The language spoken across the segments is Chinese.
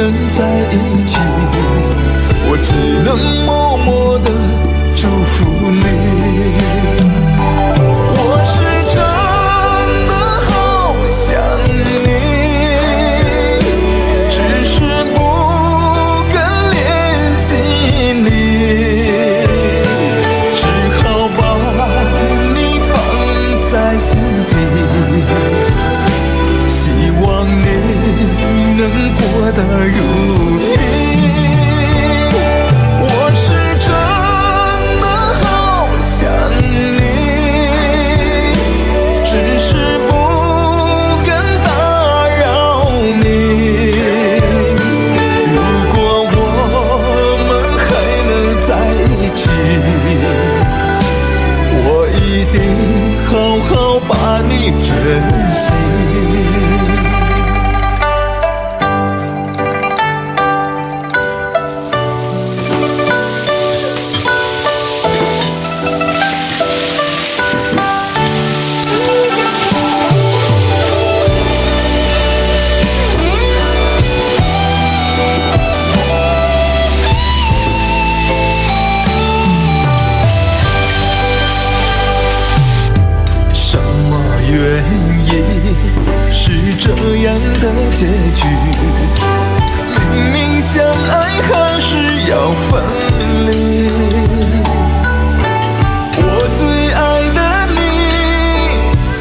能在一起，我只能默默地祝福你。我是真的好想你，只是不敢联系你，只好把你放在心底，希望你能过得如意。我是真的好想你，只是不敢打扰你。如果我们还能在一起，我一定好好把你珍惜。原因是这样的结局，明明相爱还是要分离。我最爱的你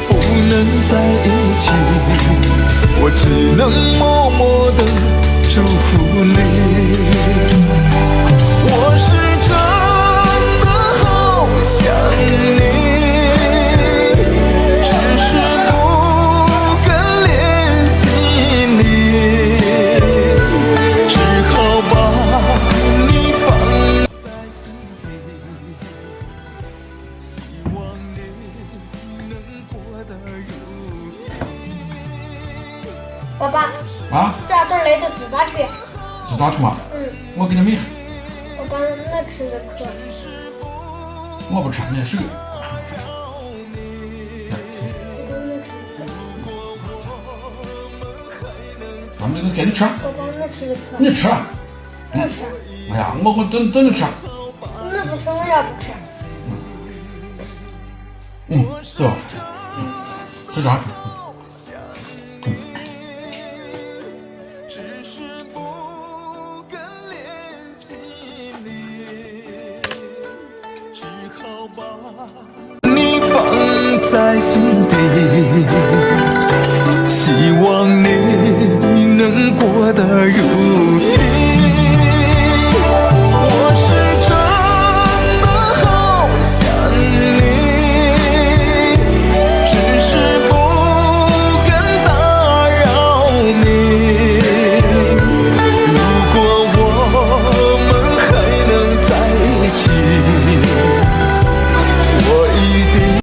不能在一起，我只能默默地祝福你。我是真的好想你，爸爸，啊，这儿来的自打去。自打去嘛？我给你买。我刚那吃的可。我不吃，你吃。咱们这个给你吃。我刚那吃的可。你吃。不吃。哎呀，我等着吃。那不吃，我也不吃。走。吃啥吃？你放在心底，希望你能过得如